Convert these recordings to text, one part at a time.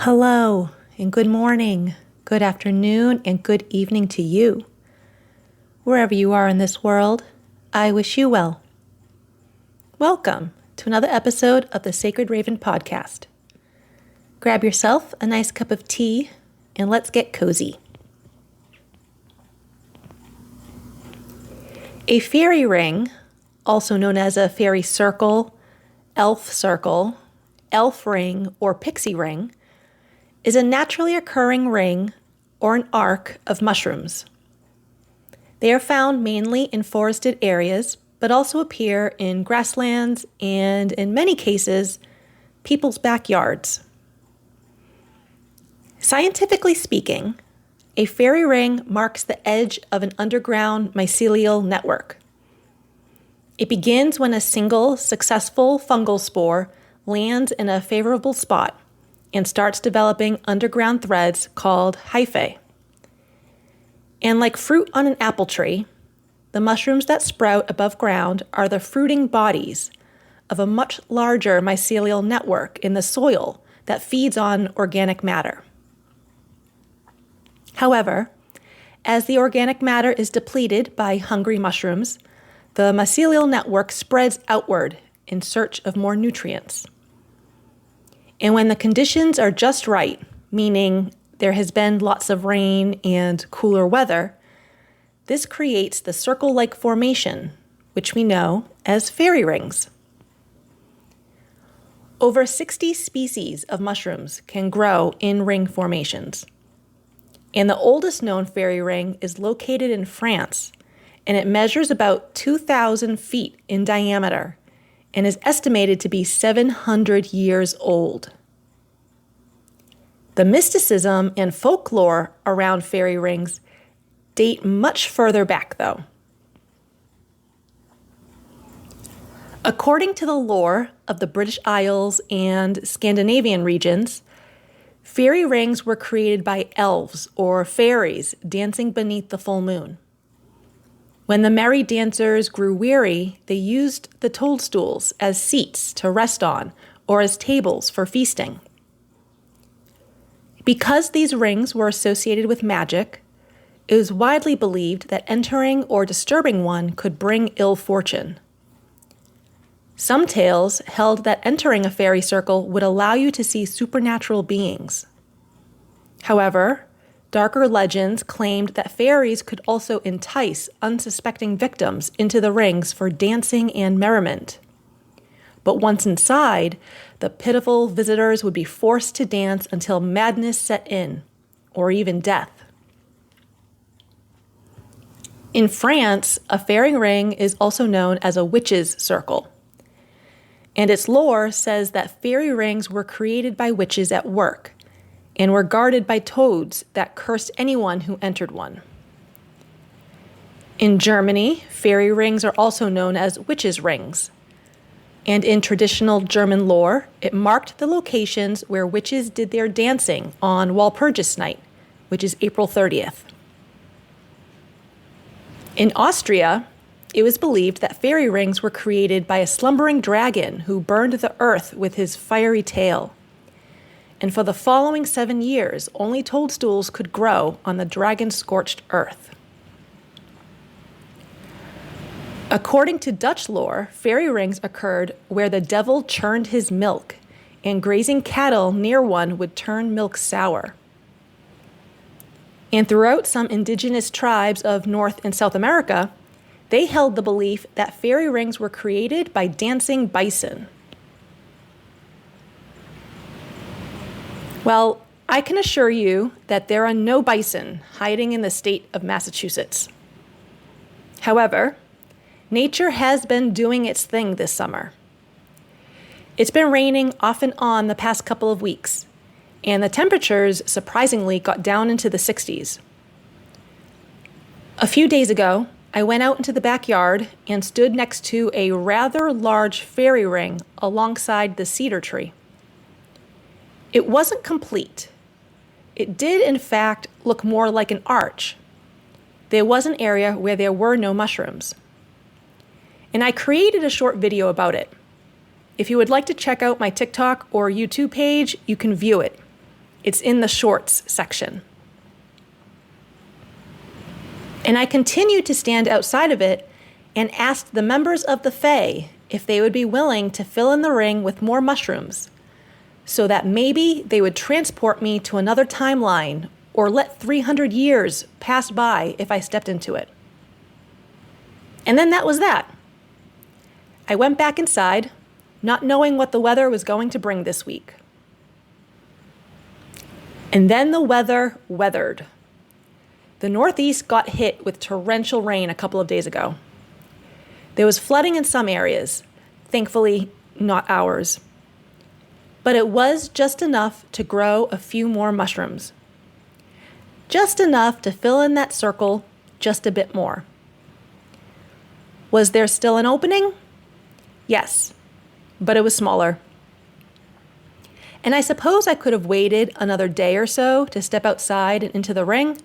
Hello, and good morning, good afternoon, and good evening to you. Wherever you are in this world, I wish you well. Welcome to another episode of the Sacred Raven podcast. Grab yourself a nice cup of tea and let's get cozy. A fairy ring, also known as a fairy circle, elf ring, or pixie ring, is a naturally occurring ring or an arc of mushrooms. They are found mainly in forested areas, but also appear in grasslands and, in many cases, people's backyards. Scientifically speaking, a fairy ring marks the edge of an underground mycelial network. It begins when a single successful fungal spore lands in a favorable spot and starts developing underground threads called hyphae. And like fruit on an apple tree, the mushrooms that sprout above ground are the fruiting bodies of a much larger mycelial network in the soil that feeds on organic matter. However, as the organic matter is depleted by hungry mushrooms, the mycelial network spreads outward in search of more nutrients. And when the conditions are just right, meaning there has been lots of rain and cooler weather, this creates the circle-like formation, which we know as fairy rings. Over 60 species of mushrooms can grow in ring formations. And the oldest known fairy ring is located in France, and it measures about 2,000 feet in diameter and is estimated to be 700 years old. The mysticism and folklore around fairy rings date much further back, though. According to the lore of the British Isles and Scandinavian regions, fairy rings were created by elves or fairies dancing beneath the full moon. When the merry dancers grew weary, they used the toadstools as seats to rest on or as tables for feasting. Because these rings were associated with magic, it was widely believed that entering or disturbing one could bring ill fortune. Some tales held that entering a fairy circle would allow you to see supernatural beings. However, darker legends claimed that fairies could also entice unsuspecting victims into the rings for dancing and merriment. But once inside, the pitiful visitors would be forced to dance until madness set in, or even death. In France, a fairy ring is also known as a witch's circle. And its lore says that fairy rings were created by witches at work and were guarded by toads that cursed anyone who entered one. In Germany, fairy rings are also known as witches' rings. And in traditional German lore, it marked the locations where witches did their dancing on Walpurgis Night, which is April 30th. In Austria, it was believed that fairy rings were created by a slumbering dragon who burned the earth with his fiery tail. And for the following 7 years, only toadstools could grow on the dragon-scorched earth. According to Dutch lore, fairy rings occurred where the devil churned his milk, and grazing cattle near one would turn milk sour. And throughout some indigenous tribes of North and South America, they held the belief that fairy rings were created by dancing bison. Well, I can assure you that there are no bison hiding in the state of Massachusetts. However, nature has been doing its thing this summer. It's been raining off and on the past couple of weeks, and the temperatures surprisingly got down into the 60s. A few days ago, I went out into the backyard and stood next to a rather large fairy ring alongside the cedar tree. It wasn't complete. It did, in fact, look more like an arch. There was an area where there were no mushrooms. And I created a short video about it. If you would like to check out my TikTok or YouTube page, you can view it. It's in the shorts section. And I continued to stand outside of it and asked the members of the Fae if they would be willing to fill in the ring with more mushrooms so that maybe they would transport me to another timeline or let 300 years pass by if I stepped into it. And then that was that. I went back inside, not knowing what the weather was going to bring this week. And then the weather weathered. The Northeast got hit with torrential rain a couple of days ago. There was flooding in some areas, thankfully not ours. But it was just enough to grow a few more mushrooms. Just enough to fill in that circle just a bit more. Was there still an opening? Yes, but it was smaller. And I suppose I could have waited another day or so to step outside and into the ring,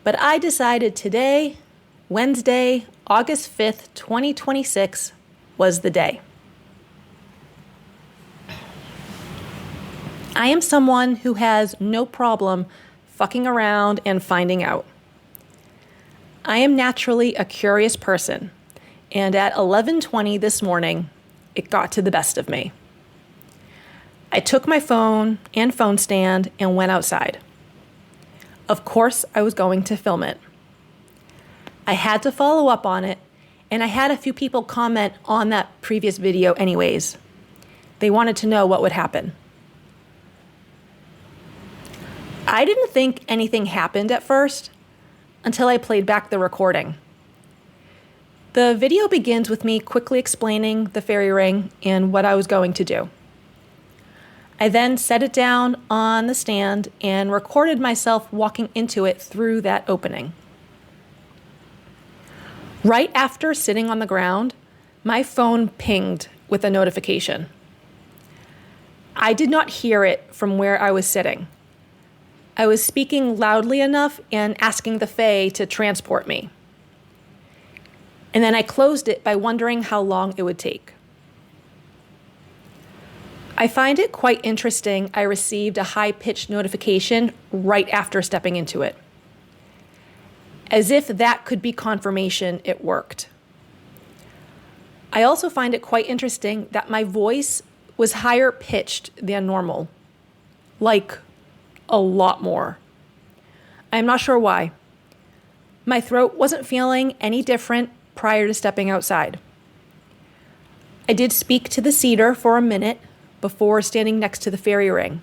but I decided today, Wednesday, August 5th, 2026, was the day. I am someone who has no problem fucking around and finding out. I am naturally a curious person, and at 11:20 this morning, it got to the best of me. I took my phone and phone stand and went outside. Of course, I was going to film it. I had to follow up on it, and I had a few people comment on that previous video anyways. They wanted to know what would happen. I didn't think anything happened at first until I played back the recording. The video begins with me quickly explaining the fairy ring and what I was going to do. I then set it down on the stand and recorded myself walking into it through that opening. Right after sitting on the ground, my phone pinged with a notification. I did not hear it from where I was sitting. I was speaking loudly enough and asking the Fae to transport me. And then I closed it by wondering how long it would take. I find it quite interesting I received a high-pitched notification right after stepping into it. As if that could be confirmation it worked. I also find it quite interesting that my voice was higher pitched than normal. Like, a lot more. I'm not sure why. My throat wasn't feeling any different prior to stepping outside. I did speak to the cedar for a minute before standing next to the fairy ring.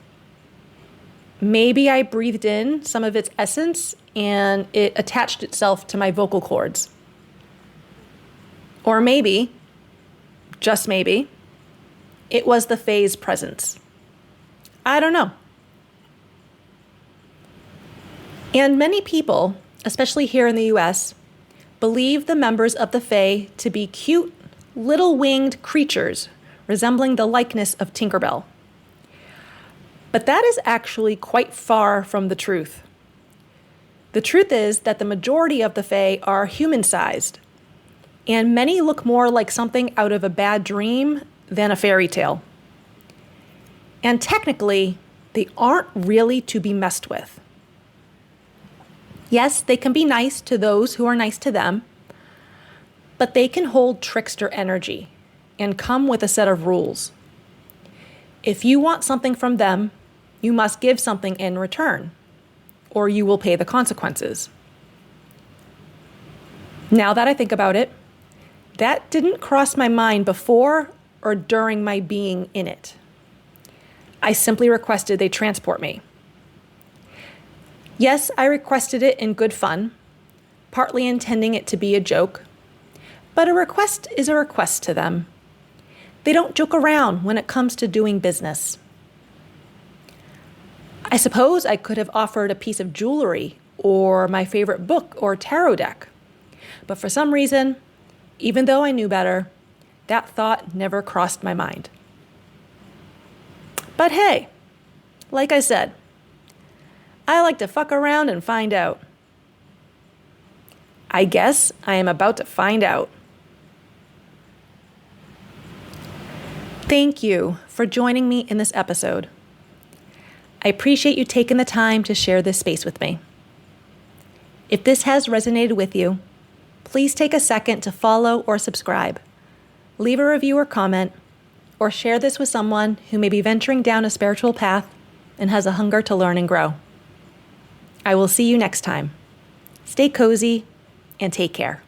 Maybe I breathed in some of its essence and it attached itself to my vocal cords. Or maybe, just maybe, it was the Fae's presence. I don't know. And many people, especially here in the US, believe the members of the Fae to be cute, little winged creatures resembling the likeness of Tinkerbell. But that is actually quite far from the truth. The truth is that the majority of the Fae are human-sized, and many look more like something out of a bad dream than a fairy tale. And technically, they aren't really to be messed with. Yes, they can be nice to those who are nice to them, but they can hold trickster energy and come with a set of rules. If you want something from them, you must give something in return, or you will pay the consequences. Now that I think about it, that didn't cross my mind before or during my being in it. I simply requested they transport me. Yes, I requested it in good fun, partly intending it to be a joke, but a request is a request to them. They don't joke around when it comes to doing business. I suppose I could have offered a piece of jewelry or my favorite book or tarot deck, but for some reason, even though I knew better, that thought never crossed my mind. But hey, like I said, I like to fuck around and find out. I guess I am about to find out. Thank you for joining me in this episode. I appreciate you taking the time to share this space with me. If this has resonated with you, please take a second to follow or subscribe. Leave a review or comment, or share this with someone who may be venturing down a spiritual path and has a hunger to learn and grow. I will see you next time. Stay cozy and take care.